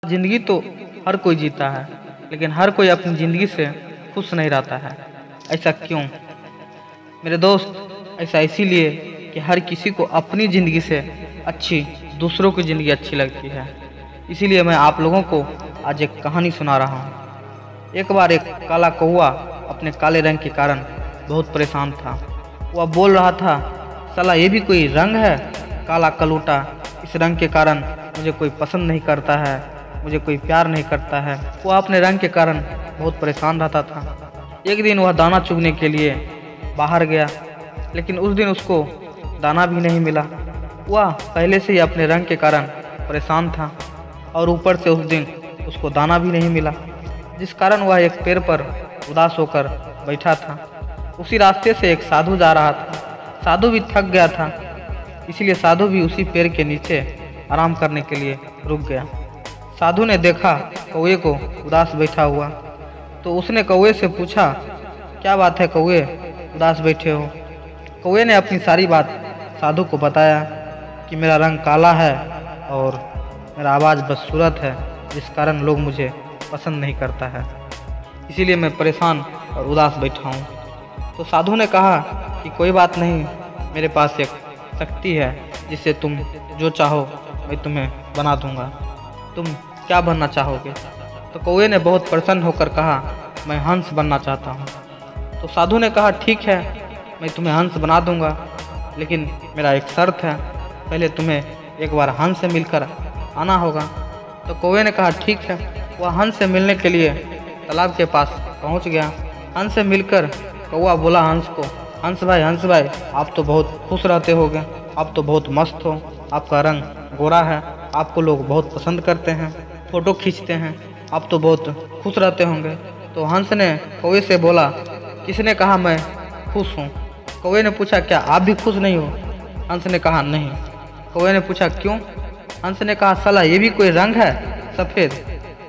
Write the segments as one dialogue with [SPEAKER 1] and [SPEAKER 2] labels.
[SPEAKER 1] जिंदगी तो हर कोई जीता है, लेकिन हर कोई अपनी ज़िंदगी से खुश नहीं रहता है। ऐसा क्यों मेरे दोस्त? ऐसा इसीलिए कि हर किसी को अपनी ज़िंदगी से अच्छी दूसरों की ज़िंदगी अच्छी लगती है। इसीलिए मैं आप लोगों को आज एक कहानी सुना रहा हूँ। एक बार एक काला कौवा अपने काले रंग के कारण बहुत परेशान था। वह बोल रहा था, साला ये भी कोई रंग है, काला कलूटा। इस रंग के कारण मुझे कोई पसंद नहीं करता है, मुझे कोई प्यार नहीं करता है। वह अपने रंग के कारण बहुत परेशान रहता था। एक दिन वह दाना चुगने के लिए बाहर गया, लेकिन उस दिन उसको दाना भी नहीं मिला। वह पहले से ही अपने रंग के कारण परेशान था और ऊपर से उस दिन उसको दाना भी नहीं मिला, जिस कारण वह एक पेड़ पर उदास होकर बैठा था। उसी रास्ते से एक साधु जा रहा था। साधु भी थक गया था, इसलिए साधु भी उसी पेड़ के नीचे आराम करने के लिए रुक गया। साधु ने देखा कौवे को उदास बैठा हुआ, तो उसने कौवे से पूछा, क्या बात है कौवे, उदास बैठे हो? कौवे ने अपनी सारी बात साधु को बताया कि मेरा रंग काला है और मेरा आवाज़ बदसूरत है, जिस कारण लोग मुझे पसंद नहीं करता है, इसीलिए मैं परेशान और उदास बैठा हूँ। तो साधु ने कहा कि कोई बात नहीं, मेरे पास एक शक्ति है जिससे तुम जो चाहो मैं तुम्हें बना दूंगा। तुम क्या बनना चाहोगे? तो कौवे ने बहुत प्रसन्न होकर कहा, मैं हंस बनना चाहता हूँ। तो साधु ने कहा, ठीक है, मैं तुम्हें हंस बना दूंगा, लेकिन मेरा एक शर्त है, पहले तुम्हें एक बार हंस से मिलकर आना होगा। तो कौवे ने कहा, ठीक है। वह हंस से मिलने के लिए तालाब के पास पहुँच गया। हंस से मिलकर कौवा बोला हंस को, हंस भाई आप तो बहुत खुश रहते होगे, आप तो बहुत मस्त हो, आपका रंग गोरा है, आपको लोग बहुत पसंद करते हैं, फ़ोटो खींचते हैं, आप तो बहुत खुश रहते होंगे। तो हंस ने कौवे से बोला, किसने कहा मैं खुश हूँ? कौवे ने पूछा, क्या आप भी खुश नहीं हो? हंस ने कहा, नहीं। कौवे ने पूछा, क्यों? हंस ने कहा, साला ये भी कोई रंग है सफ़ेद,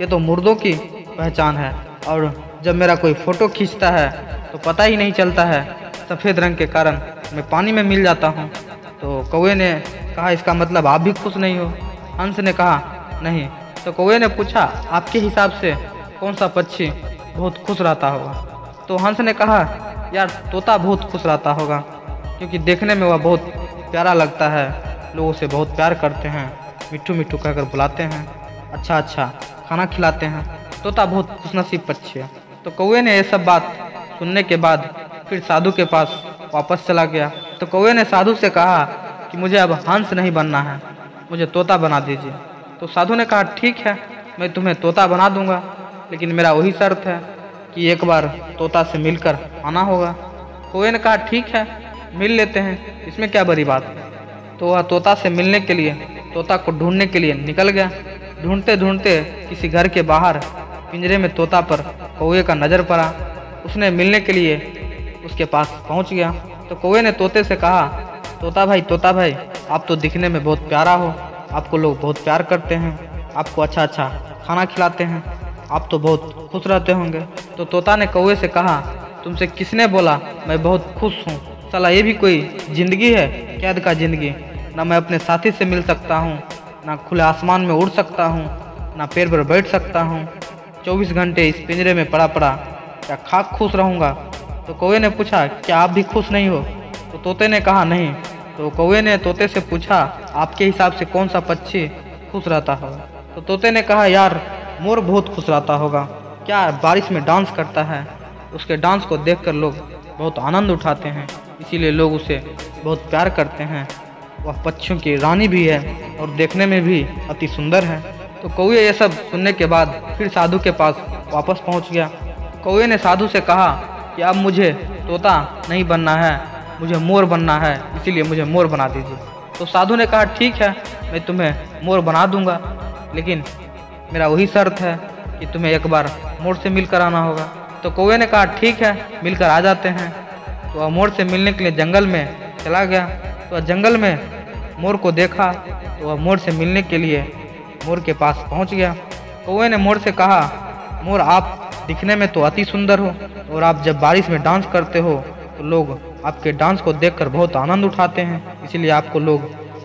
[SPEAKER 1] ये तो मुर्दों की पहचान है, और जब मेरा कोई फ़ोटो खींचता है तो पता ही नहीं चलता है, सफ़ेद रंग के कारण मैं पानी में मिल जाता हूँ। तो कौवे ने कहा, इसका मतलब आप भी खुश नहीं हो? हंस ने कहा, नहीं। तो कौवे ने पूछा, आपके हिसाब से कौन सा पक्षी बहुत खुश रहता होगा? तो हंस ने कहा, यार तोता बहुत खुश रहता होगा, क्योंकि देखने में वह बहुत प्यारा लगता है, लोगों से बहुत प्यार करते हैं, मिट्ठू मिट्ठू कहकर बुलाते हैं, अच्छा अच्छा खाना खिलाते हैं, तोता बहुत खुशनसीब पक्षी है। तो कौवे ने ये सब बात सुनने के बाद फिर साधु के पास वापस चला गया। तो कौवे ने साधु से कहा कि मुझे अब हंस नहीं बनना है, मुझे तोता बना दीजिए। तो साधु ने कहा, ठीक है, मैं तुम्हें तोता बना दूंगा, लेकिन मेरा वही शर्त है कि एक बार तोता से मिलकर आना होगा। कौवे ने कहा, ठीक है, मिल लेते हैं, इसमें क्या बड़ी बात है। तो वह तोता से मिलने के लिए, तोता को ढूंढने के लिए निकल गया। ढूंढते ढूंढते किसी घर के बाहर पिंजरे में तोता पर कौवे का नज़र पड़ा। उसने मिलने के लिए उसके पास पहुंच गया। तो कौवे ने तोते से कहा, तोता भाई आप तो दिखने में बहुत प्यारा हो, आपको लोग बहुत प्यार करते हैं, आपको अच्छा अच्छा खाना खिलाते हैं, आप तो बहुत खुश रहते होंगे। तो तोता ने कौवे से कहा, तुमसे किसने बोला मैं बहुत खुश हूँ? साला ये भी कोई ज़िंदगी है, कैद का ज़िंदगी, ना मैं अपने साथी से मिल सकता हूँ, ना खुले आसमान में उड़ सकता हूँ, ना पेड़ पर बैठ सकता हूँ, 24 घंटे इस पिंजरे में पड़ा पड़ा क्या खाक खुश रहूँगा? तो कौवे ने पूछा, क्या आप भी खुश नहीं हो? तो तोते ने कहा, नहीं। तो कौवे ने तोते से पूछा, आपके हिसाब से कौन सा पक्षी खुश रहता होगा? तो तोते ने कहा, यार मोर बहुत खुश रहता होगा, क्या बारिश में डांस करता है, उसके डांस को देखकर लोग बहुत आनंद उठाते हैं, इसीलिए लोग उसे बहुत प्यार करते हैं, वह पक्षियों की रानी भी है और देखने में भी अति सुंदर है। तो कौवे ये सब सुनने के बाद फिर साधु के पास वापस पहुंच गया। कौवे ने साधु से कहा कि अब मुझे तोता नहीं बनना है, मुझे मोर बनना है, इसीलिए मुझे मोर बना दीजिए। तो साधु ने कहा, ठीक है, मैं तुम्हें मोर बना दूंगा, लेकिन मेरा वही शर्त है कि तुम्हें एक बार मोर से मिलकर आना होगा। तो कौवे ने कहा, ठीक है, मिलकर आ जाते हैं। तो वह मोर से मिलने के लिए जंगल में चला गया। तो वह जंगल में मोर को देखा, तो वह मोर से मिलने के लिए मोर के पास पहुंच गया। कौवे ने मोर से कहा, मोर आप दिखने में तो अति सुंदर हो, और आप जब बारिश में डांस करते हो तो लोग आपके डांस को देखकर बहुत आनंद उठाते हैं, इसीलिए आपको लोग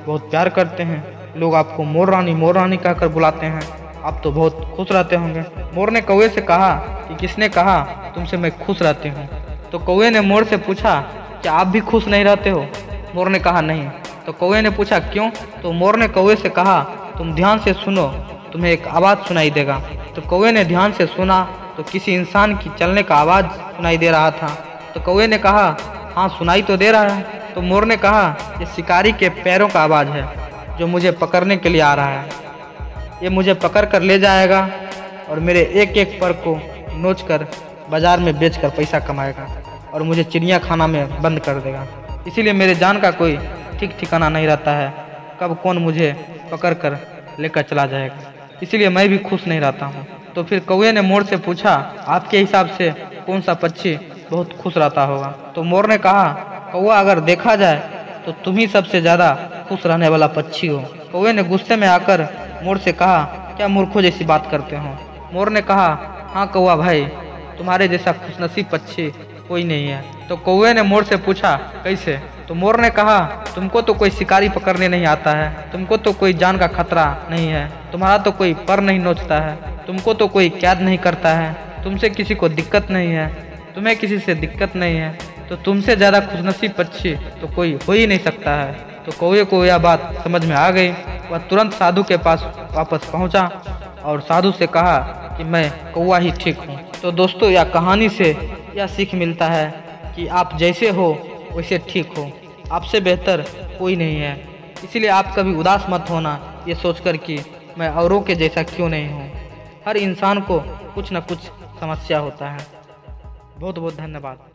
[SPEAKER 1] बहुत प्यार करते हैं, लोग आपको मोर रानी कहकर बुलाते हैं। आप तो बहुत खुश रहते होंगे। मोर ने कौवे से कहा कि किसने कहा तुमसे मैं खुश रहती हूँ। तो कौवे ने मोर से पूछा क्या आप भी खुश नहीं रहते हो? मोर ने कहा नहीं। तो कौवे ने पूछा क्यों? तो मोर ने कौवे से कहा तुम ध्यान से सुनो, तुम्हें एक आवाज़ सुनाई देगा। तो कौवे ने ध्यान से सुना तो किसी इंसान की चलने का आवाज़ सुनाई दे रहा था। तो कौवे ने कहा हाँ सुनाई तो दे रहा है। तो मोर ने कहा ये शिकारी के पैरों का आवाज़ है जो मुझे पकड़ने के लिए आ रहा है। ये मुझे पकड़ कर ले जाएगा और मेरे एक एक पर को नोच कर बाजार में बेच कर पैसा कमाएगा और मुझे चिड़ियाखाना में बंद कर देगा। इसीलिए मेरे जान का कोई ठीक ठिकाना नहीं रहता है, कब कौन मुझे पकड़ कर लेकर चला जाएगा। इसीलिए मैं भी खुश नहीं रहता हूँ। तो फिर कौवे ने मोर से पूछा आपके हिसाब से कौन सा पक्षी बहुत खुश रहता होगा? तो मोर ने कहा कौवा अगर देखा जाए तो तुम ही सबसे ज़्यादा खुश रहने वाला पक्षी हो। कौवे ने गुस्से में आकर मोर से कहा क्या मूर्खों जैसी बात करते हो? मोर ने कहा हाँ कौवा भाई, तुम्हारे जैसा खुशनसीब पक्षी कोई नहीं है। तो कौवे ने मोर से पूछा कैसे? तो मोर ने कहा तुमको तो कोई शिकारी पकड़ने नहीं आता है, तुमको तो कोई जान का खतरा नहीं है, तुम्हारा तो कोई पर नहीं नोचता है, तुमको तो कोई कैद नहीं करता है, तुमसे किसी को दिक्कत नहीं है, तुम्हें किसी से दिक्कत नहीं है, तो तुमसे ज़्यादा खुशनसीब पक्षी तो कोई हो ही नहीं सकता है। तो कौवे को यह बात समझ में आ गई। वह तुरंत साधु के पास वापस पहुंचा और साधु से कहा कि मैं कौवा ही ठीक हूँ। तो दोस्तों यह कहानी से यह सीख मिलता है कि आप जैसे हो वैसे ठीक हो, आपसे बेहतर कोई नहीं है। इसीलिए आप कभी उदास मत होना ये सोचकर कि मैं औरों के जैसा क्यों नहीं हूँ। हर इंसान को कुछ न कुछ समस्या होता है। बहुत बहुत धन्यवाद।